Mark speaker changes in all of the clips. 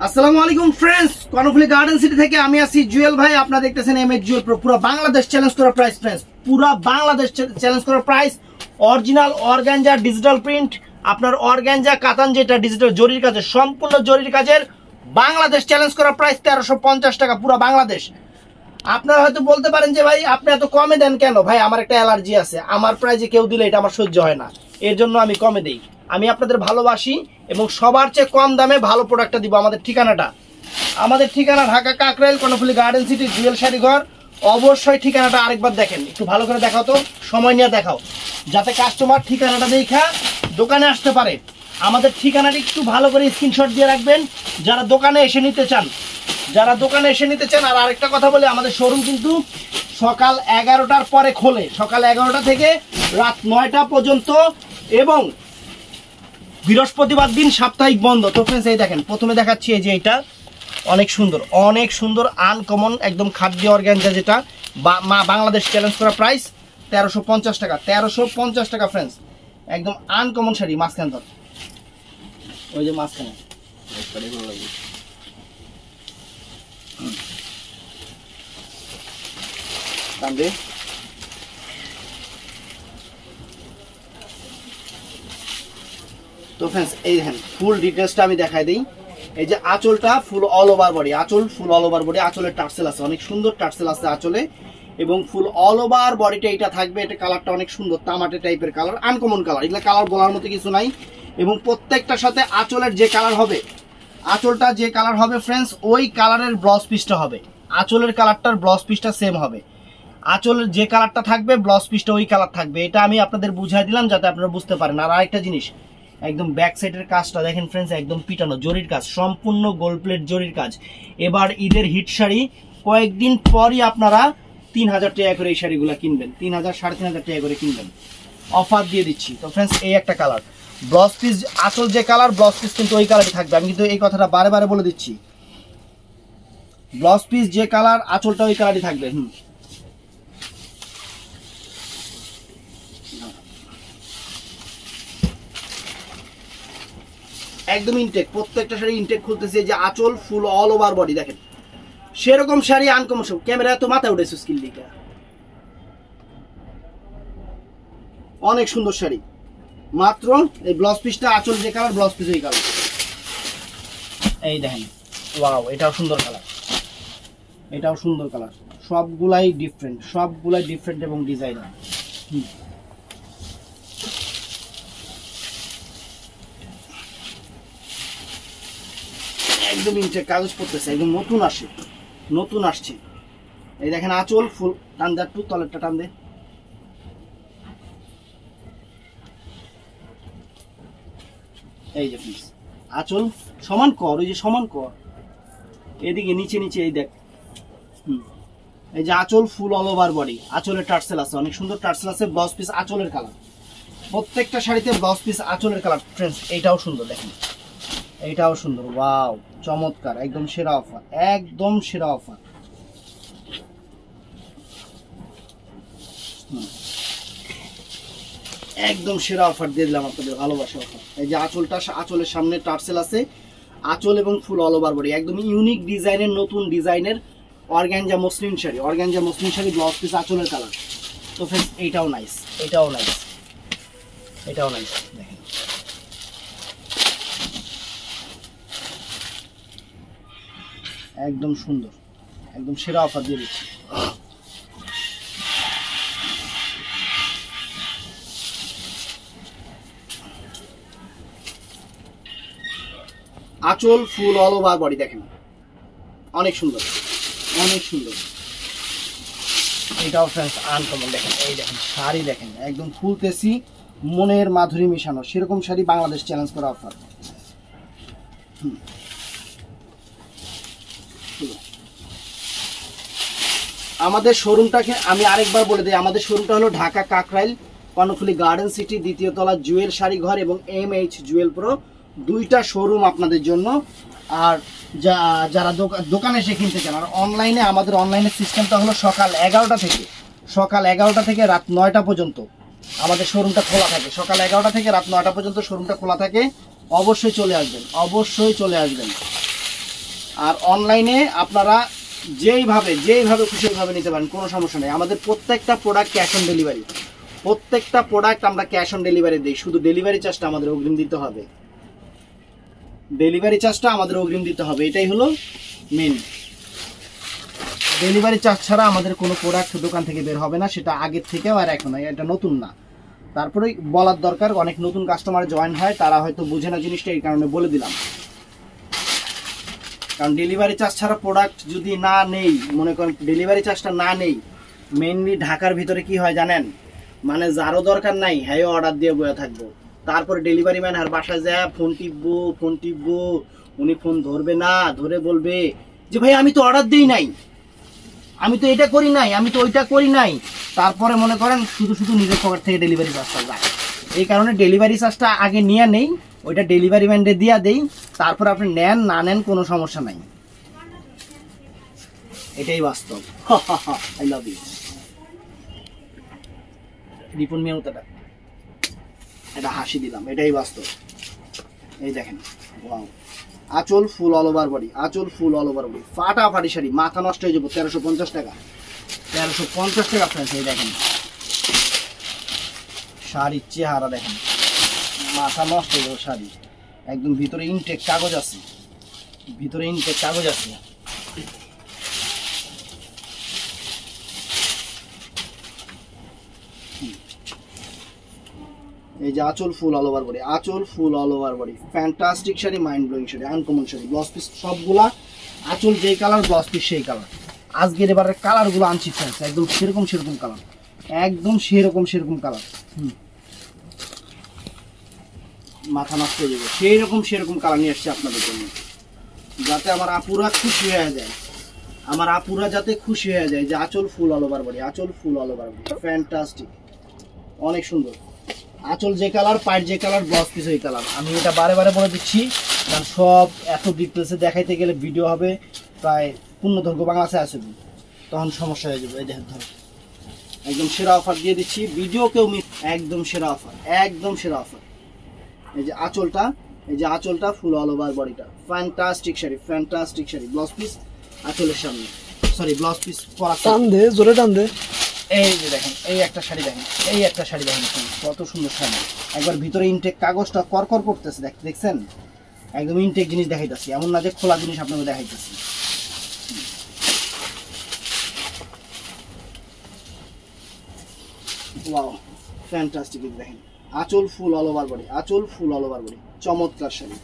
Speaker 1: আসসালামু আলাইকুম friends, Karnaphuli garden city থেকে আমি আছি জুয়েল ভাই। আপনারা দেখতেছেন এমএচ জুয়েল প্রো। পুরো বাংলাদেশ চ্যালেঞ্জ করা প্রাইস ফ্রেন্ডস, পুরো বাংলাদেশ চ্যালেঞ্জ করা price. Original organza digital print, আপনার অর্গানজা কাতান যেটা ডিজিটাল জরির কাজের, সম্পূর্ণ জরির কাজের বাংলাদেশ চ্যালেঞ্জ করা প্রাইস 1350 টাকা পুরো বাংলাদেশ। আপনারা হয়তো বলতে পারেন যে ভাই আপনি এত কমে দেন কেন? ভাই আমার একটা অ্যালার্জি আছে, আমার প্রাইজে কেউ দিলে এটা আমার সহ্য হয় না, এর জন্য আমি কমে দেই। আমি আপনাদের ভালোবাসি এবং সবার চেয়ে কম দামে ভালো প্রোডাক্টটা দিব। আমাদের ঠিকানা ঢাকা কাকরাইল, কর্ণফুলী গার্ডেন সিটি, জুয়েল শাড়ি ঘর। অবশ্যই ঠিকানাটা আরেকবার দেখেন, একটু ভালো করে দেখাও তো, সময় নিয়ে দেখাও, যাতে কাস্টমার ঠিকানাটা দেখা দোকানে আসতে পারে। আমাদের ঠিকানাটা একটু ভালো করে স্ক্রিনশট দিয়ে রাখবেন যারা দোকানে এসে নিতে চান। আর আরেকটা কথা বলি, আমাদের শোরুম কিন্তু সকাল 11টার পরে খোলে, সকাল 11টা থেকে রাত 9টা পর্যন্ত, এবং বৃহস্পতিবার দিন সাপ্তাহিক বন্ধ। তো ফ্রেন্ডস এই দেখেন, প্রথমে দেখাচ্ছি এই যে এটা অনেক সুন্দর আনকমন একদম খাদ্য অর্গানজা, যেটা বাংলাদেশ চ্যালেঞ্জ করা প্রাইস 1350 টাকা। 1350 টাকা ফ্রেন্ডস, একদম আনকমন শাড়ি। মাঝখান ধর, ওই যে মাঝখানে তো ফ্রেন্ডস এই দেখেন, ফুল ডিটেলসটা আমি দেখাই দিই। এই যে আঁচলটা ফুল অল ওভার বডি, আঁচলের টার্সেল আছে, অনেক সুন্দর টার্সেল আছে আঁচলে, এবং ফুল অল ওভার বডিটা এটা থাকবে। এটা কালারটা অনেক সুন্দর, তামাটে টাইপের কালার, আনকমন কালার। এগুলো কালার বলার মতো কিছু নাই। এবং প্রত্যেকটার সাথে আঁচলের যে কালার হবে, আঁচলটা যে কালার হবে ফ্রেন্ডস, ওই কালারের ব্লাউজ পিসটা হবে। আঁচলের কালারটার ব্লাউজ পিসটা সেম হবে, আঁচলের যে কালারটা থাকবে ব্লাউজ পিসটা ওই কালার থাকবে। এটা আমি আপনাদের বুঝাই দিলাম যাতে আপনারা বুঝতে পারেন। আর আরেকটা জিনিস, একদম ব্যাক সাইডের কাজটা দেখেন ফ্রেন্ডস, একদম পিটানো জরির কাজ, সম্পূর্ণ গোল্ড প্লেট জরির কাজ। এবার ঈদের হিট শাড়ি, কয়েকদিন পরই আপনারা 3000 টাকা করে এই শাড়িগুলো কিনবেন, 3000 3500 টাকা করে কিনবেন, অফার দিয়ে দিচ্ছি। তো ফ্রেন্ডস এই একটা কালার, ব্লাউজ পিস আঁচল যে কালার, ব্লাউজ পিস কিন্তু ওই কালারই থাকবে। আমি কিন্তু এই কথাটা বারে বলে দিচ্ছি, ব্লাউজ পিস যে কালার, আঁচলটা ওই কালারই থাকবে। একদম ইনটেক, প্রত্যেকটা শাড়ি ইনটেক খুলতেছে। যে আঁচল ফুল অল ওভার বডি দেখেন, সেরকম শাড়ি আনকমন সব। ক্যামেরা তো মাথায় উঠেছে স্কিল দিকে, অনেক সুন্দর শাড়ি। মাত্র এই ব্লাউজ পিসটা, আঁচল যে কালার, ব্লাউজ পিস ওই কালার। এই দেখেন, ওয়াও, এটাও সুন্দর কালার, সবগুলাই ডিফারেন্ট এবং ডিজাইনার। একদম ইনটেক, কাগজ পড়তেছে, একদম নতুন আসছে। এই দেখেন আঁচল ফুল, টান দে একটু, তলেরটা টান দে। এই যে আঁচল সমান কর, ওই যে সমান কর, এদিকে নিচে এই দেখ। এই যে আঁচল ফুল অল ওভার বডি, আঁচলের টার্সেল আছে, অনেক সুন্দর টার্সেল আছে। ব্লাউজ পিস আঁচলের কালার, প্রত্যেকটা শাড়িতে ব্লাউজ পিস আঁচলের কালার। ফ্রেন্ডস এইটাও সুন্দর, দেখেন এইটাও সুন্দর, ওয়াও, চমৎকার, একদম সেরা অফার, একদম সেরা অফার দিয়ে দিলাম আপনাদের, ভালোবাসা অফার। এই যে আঁচলটা, আঁচলের সামনে টার্সেল আছে, আঁচল এবং ফুল অল ওভার বডি, একদম ইউনিক ডিজাইনের, নতুন ডিজাইনের organza muslin sari, blouse piece আঁচলের কালার। তো ফ্রেন্ডস এইটাও নাইস, দেখেন একদম সুন্দর, একদম সেরা অফার দিয়ে দিচ্ছি। আঁচল ফুল অল ওভার বডি দেখেন, অনেক সুন্দর। এটাও ফ্রেন্ডস আনকমন, দেখেন এই দেখেন শাড়ি, দেখেন একদম ফুলতেছি, মনের মাধুরী মিশানো, সেরকম শাড়ি বাংলাদেশ চ্যালেঞ্জ করা অফার। আমাদের শোরুমটাকে আমি আরেকবার বলে দিই, আমাদের শোরুমটা হলো ঢাকা কাকরাইল, কর্ণফুলী গার্ডেন সিটি, দ্বিতীয় তলা, জুয়েল শাড়ি ঘর এবং এমএইচ জুয়েল প্রো, দুইটা শোরুম আপনাদের জন্য। আর যারা দোকানে এসে কিনতে চান, আর অনলাইনে, আমাদের অনলাইনের সিস্টেমটা হলো সকাল 11টা থেকে রাত 9টা পর্যন্ত আমাদের শোরুমটা খোলা থাকে। সকাল 11টা থেকে রাত 9টা পর্যন্ত শোরুমটা খোলা থাকে। অবশ্যই চলে আসবেন, আর অনলাইনে আপনারা যেইভাবে খুশি ওইভাবে নিতে পারেন, কোনো সমস্যা নেই। আমাদের প্রত্যেকটা প্রোডাক্ট ক্যাশ অন ডেলিভারি, প্রত্যেকটা প্রোডাক্ট আমরা ক্যাশ অন ডেলিভারি দিই। শুধু ডেলিভারি চার্জটা আমাদের অগ্রিম দিতে হবে, ডেলিভারি চার্জটা আমাদের অগ্রিম দিতে হবে, এটাই হলো মেন। ডেলিভারি চার্জ ছাড়া আমাদের কোনো প্রোডাক্ট দোকান থেকে বের হবে না, সেটা আগের থেকেও আর এখন, এটা নতুন না। তারপরে বলার দরকার, অনেক নতুন কাস্টমার জয়েন হয়, তারা হয়তো বুঝে না জিনিসটা, এই কারণে বলে দিলাম। কারণ ডেলিভারি চার্জ ছাড়া প্রোডাক্ট যদি না নেই, মনে করেন ডেলিভারি চার্জটা না নেই, মেনলি ঢাকার ভিতরে কি হয় জানেন, মানে যারও দরকার নাই হ্যাঁ অর্ডার দিয়ে বয়ে থাকবো, তারপরে ডেলিভারি ম্যান আর বাসায় যায় ফোন টিপবো, উনি ফোন ধরবে না, ধরে বলবে যে ভাই আমি তো অর্ডার দিই নাই, আমি তো এটা করি নাই, আমি তো ওইটা করি নাই। তারপরে মনে করেন শুধু নিজের পকেট থেকে ডেলিভারি চার্জটা যায়। এই কারণে ডেলিভারি চার্জটা আগে নিয়ে নেই, ওইটা ডেলিভারি ম্যানকে দিয়া দেই, তারপর আপনি নেন না নেন কোনো সমস্যা নাই, এটাই বাস্তব। আই লাভ ইউ রিপন মিয়া, এটা হাসি দিলাম, এটাই বাস্তব। এই দেখেন, ওয়াও, আঁচল ফুল অল ওভার বডি, আঁচল ফুল অল ওভার বডি, ফাটাফাটি শাড়ি, মাথা নষ্ট হয়ে যাবো। 1350 টাকা, 1350 টাকা ফ্রেন্ডস। এই দেখেন শাড়ির চেহারা দেখেন, মাথা নষ্ট হয়ে যাবো শাড়ি। একদম ভিতরে ইনটেক কাগজ আছে, ভিতরে ইনটেক কাগজ আছে। এই যে আঁচল ফুল অল ওভার বডি, আঁচল ফুল all over body, fantastic sari, mind blowing sari, uncommon sari. Blouse piece সবগুলা আঁচল যেই কালার, ব্লাউজ পিস সেই কালার। আজকের এবারে কালারগুলো আনছি ফ্রেন্ডস, একদম সেরকম কালার, একদম সেরকম কালার। মাথা নষ্ট হয়ে যাবে, সেরকম কালার নিয়ে আসছে আপনাদের জন্য, যাতে আমার আপুরা খুশি হয়ে যায়, আমার আপুরা যাতে খুশি হয়ে যায় যে আঁচল ফুল অল ওভার বডি, আঁচল ফুল অল ওভার বডি, ফ্যান্টাস্টিক, অনেক সুন্দর। আঁচল যে কালার, পায়ের যে কালার, ব্লাউজ পিস ওই কালার। আমি এটা বারে বলে দিচ্ছি, কারণ সব এত ডিটেলসে দেখাইতে গেলে ভিডিও হবে প্রায় পূর্ণদৈর্ঘ্য বাংলাতে আসবে, তখন সমস্যা হয়ে যাবে। এই দেখেন ধরো, একদম সেরা অফার দিয়ে দিচ্ছি, ভিডিও কেউ একদম সেরা অফার, একদম সেরা অফার। এই যে আঁচলটা, এই যে আঁচলটা ফুল অল ওভার বডিটা, fantastic sari, fantastic sari. Blouse piece আঁচলের সামনে, সরি ব্লাউজ পিস পরা, টান দে জোরে টান দে। এই যে দেখেন, এই একটা শাড়ি দেখেন, এই একটা শাড়ি দেখেন, কত সুন্দর শাড়ি। একবার ভিতরে ইনটেক কাগজটা করকর করতেছে, দেখছেন, একদম ইনটেক জিনিস দেখাইতেছি, এমন না যে খোলা জিনিস আপনাকে দেখাইতেছি। Wow, fantastic. দেখেন আঁচল ফুল অল ওভার বডি, আঁচল ফুল অল ওভার বডি, চমৎকার শাড়ি,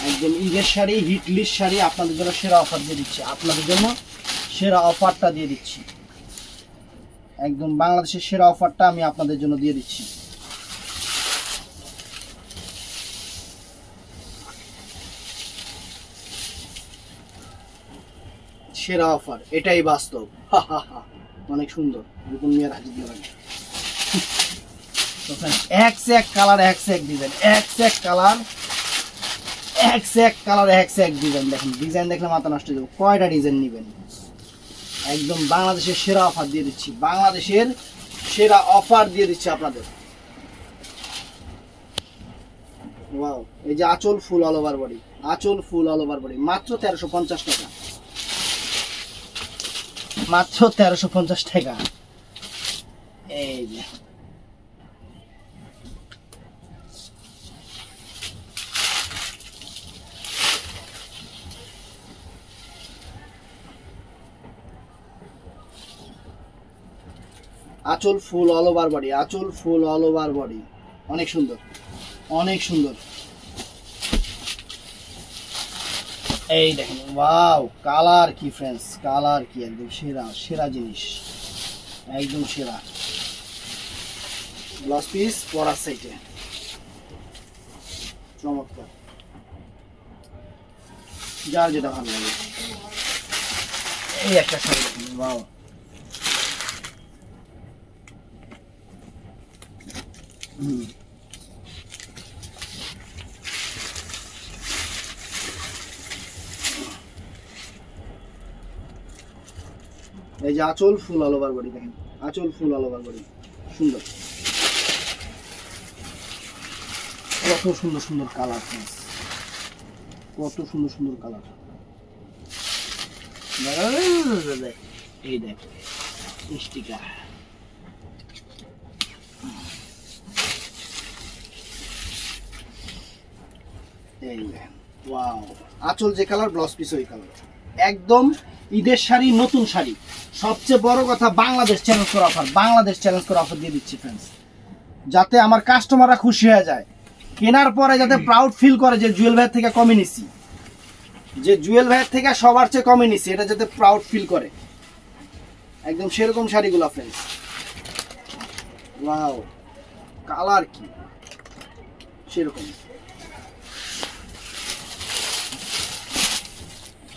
Speaker 1: একদম ঈদের শাড়ি, হিট লিস্ট শাড়ি। আপনাদের জন্য সেরা অফার দিয়ে দিচ্ছি, আপনাদের জন্য সেরা অফারটা দিয়ে দিচ্ছি, একদম বাংলাদেশের সেরা অফারটা আমি আপনাদের জন্য দিয়ে দিচ্ছি। সেরা অফার, এটাই বাস্তব। অনেক সুন্দর, রিপন মিয়ার হাজির দিয়ে লাগে। এক সে এক কালার, এক সে এক ডিজাইন, এক সে এক কালার, এক সে এক কালার, এক সে এক ডিজাইন। দেখেন ডিজাইন দেখলে মাথা নষ্ট হয়ে যাবে, কয়টা ডিজাইন নেবেন। একদম বাংলাদেশের সেরা অফার দিয়ে দিচ্ছি, বাংলাদেশের সেরা অফার দিয়ে দিচ্ছি আপনাদের। ওয়াও, এই যে আঁচল ফুল অল ওভার বডি, আঁচল ফুল অল ওভার বডি, মাত্র 1350 টাকা, মাত্র 1350 টাকা। এই যে আঁচল ফুল অল ওভার বডি, আঁচল ফুল অল ওভার বডি, অনেক সুন্দর, অনেক সুন্দর। এই দেখেন, ওয়াও, কালার কি ফ্রেন্ডস, কালার কি, একদম সেরা জিনিস, একদম সেরা। ব্লাউজ পিস পরার সাইডে, চমৎকার, যার যেটা ভালো লাগে। এই একটা শাড়ি দেখেন, ওয়াও, এই যে আঁচল ফুল অল ওভার বডি, দেখেন আঁচল ফুল অল ওভার বডি, সুন্দর, কত সুন্দর কালার, কত সুন্দর কালার। এই দেখ স্টিকার, এই ওয়াও, আঁচল যে কালার ব্লাউজ পিস ওই কালার, একদম ঈদের শাড়ি, নতুন শাড়ি। সবচেয়ে বড় কথা বাংলাদেশ চ্যালেঞ্জ করা অফার, বাংলাদেশ চ্যালেঞ্জ করা অফার দিয়ে দিচ্ছি ফ্রেন্ডস, যাতে আমার কাস্টমাররা খুশি হয়ে যায়, কেনার পরে যাতে প্রাউড ফিল করে যে জুয়েল ভাইয়ের থেকে কমে নিছি, যে জুয়েল ভাইয়ের থেকে সবার চেয়ে কমে নিছি, এটা যাতে প্রাউড ফিল করে। একদম সেরকম শাড়িগুলো ফ্রেন্ডস। ওয়াও, কালার কি সেরকম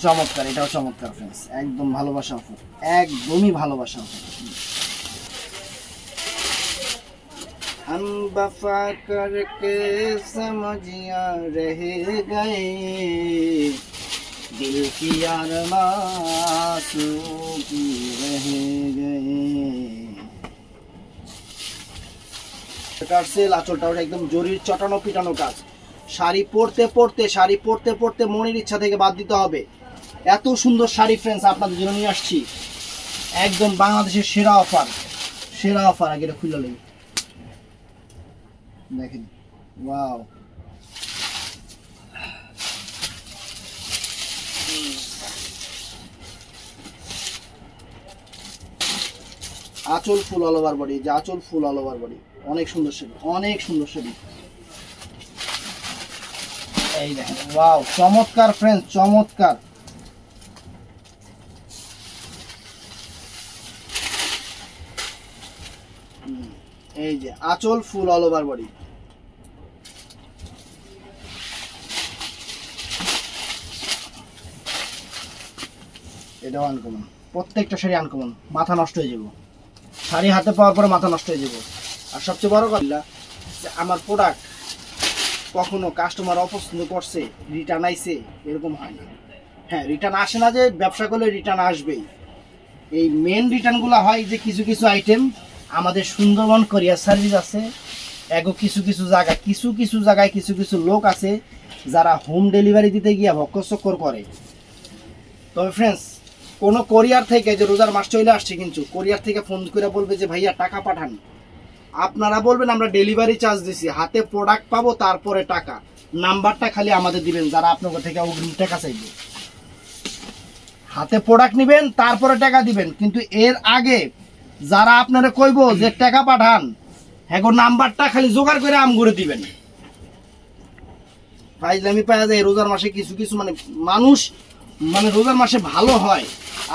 Speaker 1: চমৎকার, এটাও চমৎকার ফ্রেন্ডস, একদম ভালোবাসা অফার, একদমই ভালোবাসা অফার। हम वफा करके समझिया रह गए, दिल की अरमासों की रह गए। সেল আঁচলটা একদম জরির চটানো পিটানো কাজ, শাড়ি পরতে পরতে মনের ইচ্ছা থেকে বাদ দিতে হবে। এত সুন্দর শাড়ি ফ্রেন্ডস আপনাদের জন্য নিয়ে আসছি, একদম বাংলাদেশের সেরা অফার, সেরা অফার। আগে এটা খুলে নেই, দেখেন ওয়াও, আঁচল ফুল অল ওভার বডি, যে আঁচল ফুল অল ওভার বডি, অনেক সুন্দর শাড়ি, অনেক সুন্দর শাড়ি। এই দেখেন ওয়াও, চমৎকার ফ্রেন্ডস, চমৎকার। এই যে আঁচল ফুল অল ওভার বডি, এটাও আনকমন, প্রত্যেকটা শাড়ি আনকমন, মাথা নষ্ট হয়ে যাব, শাড়ি হাতে পাওয়ার পরে মাথা নষ্ট হয়ে যাব। আর সবচেয়ে বড় কথা, আমার প্রোডাক্ট কখনো কাস্টমার অপছন্দ করছে, রিটার্ন আইছে, এরকম হয় না। হ্যাঁ, রিটার্ন আসে না যে ব্যবসা করলে রিটার্ন আসবেই, এই মেন রিটার্নগুলো হয় যে কিছু কিছু আইটেম আমাদের সুন্দরবন কোরিয়ার সার্ভিস আছে, এগো কিছু কিছু জায়গায় কিছু কিছু লোক আছে যারা হোম ডেলিভারি দিতে গিয়ে ভক্কচক্কর করে। তবে ফ্রেন্ডস, কোনো কোরিয়ার থেকে, যে রোজার মাস চলে আসছে, কিন্তু কোরিয়ার থেকে ফোন করে বলবে যে ভাইয়া টাকা পাঠান, আপনারা বলবেন আমরা ডেলিভারি চার্জ দিছি, হাতে প্রোডাক্ট পাবো তারপরে টাকা, নাম্বারটা খালি আমাদের দিবেন, যারা আপনাদের থেকে অগ্রিম টাকা চাইবে। হাতে প্রোডাক্ট নেবেন তারপরে টাকা দিবেন, কিন্তু এর আগে যারা আপনারা কইবো যে টাকা পাঠান, হ্যাঁ নাম্বারটা খালি জোগাড় করে আম করে দিবেন। ফাইজলামি পাওয়া যায় রোজার মাসে, কিছু কিছু মানে মানুষ মানে রোজার মাসে ভালো হয়,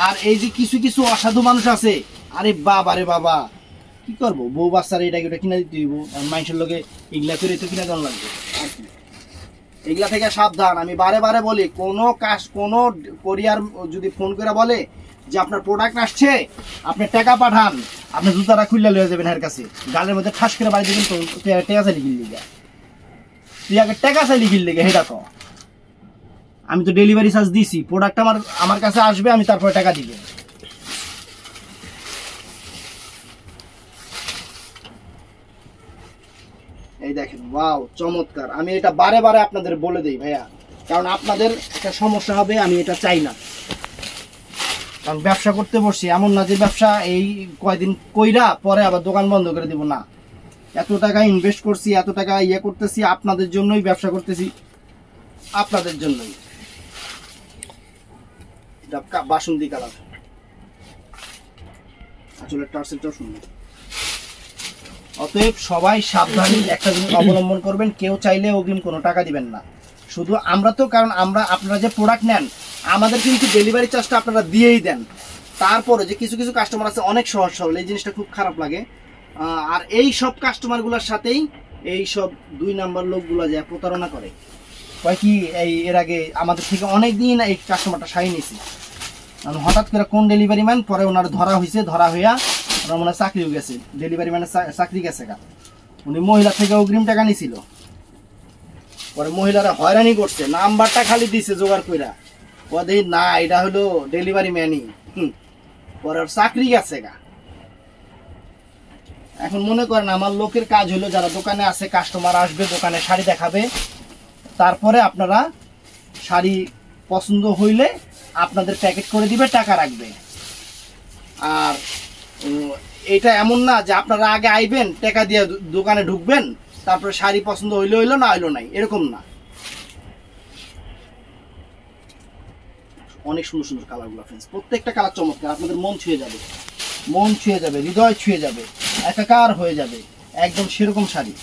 Speaker 1: আর এই যে কিছু কিছু অসাধু মানুষ আছে, আরে বাবা রে বাবা, কি করবো, বউ বাচ্চারা এটা ওটা কিনা দিতে হইব, মানুষের লোকে এগুলা করে তো কিনা দেওয়া লাগবে। আর কি, এগুলা থেকে সাবধান। আমি বারে বারে বলি, কোনো কোরিয়ার যদি ফোন করে বলে যে আপনার প্রোডাক্ট আসছে, আপনি টাকা পাঠান, আপনি জুতাটা খুললে লয়ে যাবেন এর কাছে, গালের মধ্যে ঠাস করে বাড়ি দেবেন, তো টাকা চাইলে কিনলে গা, তুই আগে টাকা চাইলে কিনলে গে, সেটা কো। আমি তো ডেলিভারি চার্জ দিছি, প্রোডাক্ট আমার কাছে আসবে, আমি তারপরে টাকা দিব। এই দেখেন ওয়াও, চমৎকার। আমি এটা বারে বারে আপনাদের বলে দেই ভাইয়া, কারণ আপনাদের একটা সমস্যা হবে, আমি এটা চাই না। কারণ ব্যবসা করতে বসছি, এমন না যে ব্যবসা এই কয়দিন কইরা পরে আবার দোকান বন্ধ করে দিব, না। এত টাকা ইনভেস্ট করছি, এত টাকা ইয়ে করতেছি, আপনাদের জন্যই ব্যবসা করতেছি, আপনাদের জন্যই। বাসন্তী কালার, আসলে টার্সেলটাও সুন্দর। অতএব সবাই সাবধানে একটা জিনিস অবলম্বন করবেন, কেউ চাইলে অগ্রিম কোনো টাকা দিবেন না। শুধু আমরা তো, কারণ আপনারা যে প্রোডাক্ট নেন, আমাদের কিন্তু ডেলিভারি চার্জটা আপনারা দিয়েই দেন। তারপরে যে কিছু কিছু কাস্টমার আছে অনেক সহজ সরল, এই জিনিসটা খুব খারাপ লাগে। আর এই সব কাস্টমারগুলোর সাথেই এই সব 2 নাম্বার লোকগুলো যায় প্রতারণা করে। কয় কি, এর আগে আমাদের থেকে অনেক দিন এই কাস্টমারটা শাড়ি নিয়েছি, হঠাৎ করে কোন ডেলিভারি ম্যান, পরে ওনার ধরা হয়েছে, ধরা হইয়া ওনার মনে চাকরিও গেছে, ডেলিভারি ম্যানের চাকরি গেছে গা। উনি মহিলা থেকে অগ্রিম টাকা নিয়েছিল, পরে মহিলারা হয়রানি করছে, নাম্বারটা খালি দিছে জোগাড় কইরা, ও দেখি না এটা হলো ডেলিভারি ম্যানই, পরে ওর চাকরি গেছে গা। এখন মনে করেন আমার লোকের কাজ হলো, যারা দোকানে আছে, কাস্টমার আসবে, দোকানে শাড়ি দেখাবে, তারপরে আপনারা শাড়ি পছন্দ হইলে আপনাদের প্যাকেট করে দিবে, টাকা রাখবে। আর এটা এমন না যে আপনারা আগে আইবেন, টাকা দিয়ে দোকানে ঢুকবেন, তারপরে শাড়ি পছন্দ হইলো হইলো, না হইলো নাই, এরকম না। অনেক সুন্দর সুন্দর কালারগুলো ফ্রেন্ডস, প্রত্যেকটা কালার চমৎকার, আপনাদের মন ছুঁয়ে যাবে, মন ছুঁয়ে যাবে, হৃদয় ছুঁয়ে যাবে, একাকার হয়ে যাবে। একদম সেরকম শাড়ি,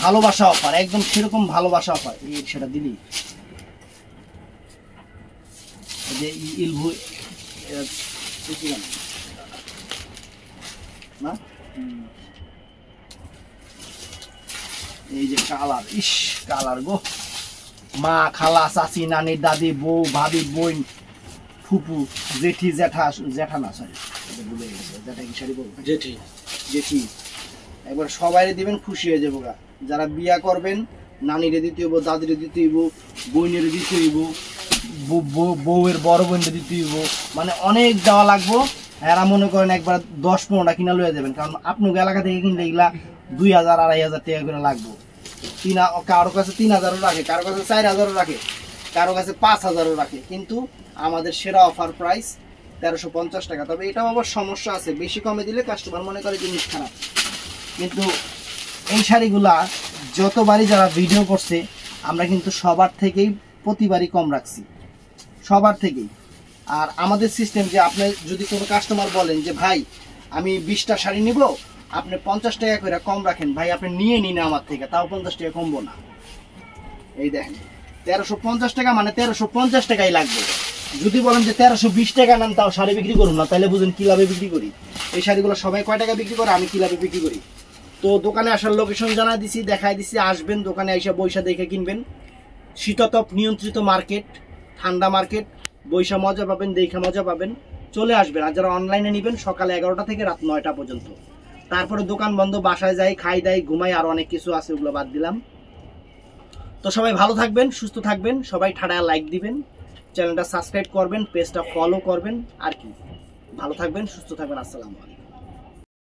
Speaker 1: ভালোবাসা অফার, একদম সেরকম ভালোবাসা অফার। সেটা দিলি যে ইলভু না, এই যে কালার, ইস কালার গো, মা, খালা, চাচি, নানি, দাদি, বউ, ভাবি, বোন, ফুপু, জেঠি, জ্যাঠা, জ্যাঠা না সরি ভুলে গেছে, জ্যাঠা কি শাড়ি বলবো, জেঠি, জেঠি, একবার সবাই দিবেন, খুশি হয়ে যাবো গা। যারা বিয়া করবেন, নানিরে দিতে হইব, দাদিরে দিতে হইব, বোনের দিতে হইব, বউয়ের বড় বোনরে দিতে হইব, মানে অনেক দেওয়া লাগবো। এরা মনে করেন একবার 10-15টা কিনা লইয়া যাবেন, কারণ আপনার এলাকা থেকে কিনলে এগুলা 2000-2500 টাকা করে লাগবো। কারো কাছে 3000ও রাখে, কারো কাছে 4000ও রাখে, কারো কাছে 5000ও রাখে, কিন্তু আমাদের সেরা অফার প্রাইস 1350 টাকা। তবে এটাও আবার সমস্যা আছে, বেশি কমে দিলে কাস্টমার মনে করে জিনিস খারাপ। কিন্তু এই শাড়িগুলা যতবারই যারা ভিডিও করছে, আমরা কিন্তু সবার থেকেই প্রতিবারই কম রাখছি, সবার থেকেই। আর আমাদের সিস্টেম যে আপনি যদি কোনো কাস্টমার বলেন যে ভাই আমি 20টা শাড়ি নিব, আপনি 50 টাকা করে কম রাখেন, ভাই আপনি নিয়ে নিন আমার থেকে, তাও 50 টাকা কমবো না। এই দেখেন 1350 টাকা মানে 1350 টাকাই লাগবে। যদি বলেন যে 1320 টাকা নেন, তাও শাড়ি বিক্রি করুন না, তাহলে বুঝেন কি লাভে বিক্রি করি। এই শাড়িগুলো সবাই কয় টাকা বিক্রি করে, আমি কি লাভে বিক্রি করি। তো দোকানে আসার লোকেশন জানাই দিছি, দেখাই দিছি, আসবেন দোকানে এসে বৈশা দেখে কিনবেন। শীততাপ নিয়ন্ত্রিত মার্কেট, ঠান্ডা মার্কেট, বৈশা মজা পাবেন, দেখে মজা পাবেন, চলে আসবেন। আর যারা অনলাইনে নেবেন সকাল 11টা থেকে রাত 9টা পর্যন্ত, তারপরে দোকান বন্ধ, বাসায় যাই, খাই দাই, ঘুমাই, আর অনেক কিছু আছে, ওগুলো বাদ দিলাম। তো সবাই ভালো থাকবেন, সুস্থ থাকবেন, সবাই ঠাড়ায় লাইক দিবেন, চ্যানেলটা সাবস্ক্রাইব করবেন, পেজটা ফলো করবেন, আর কি। ভালো থাকবেন, সুস্থ থাকবেন, আসসালামু আলাইকুম।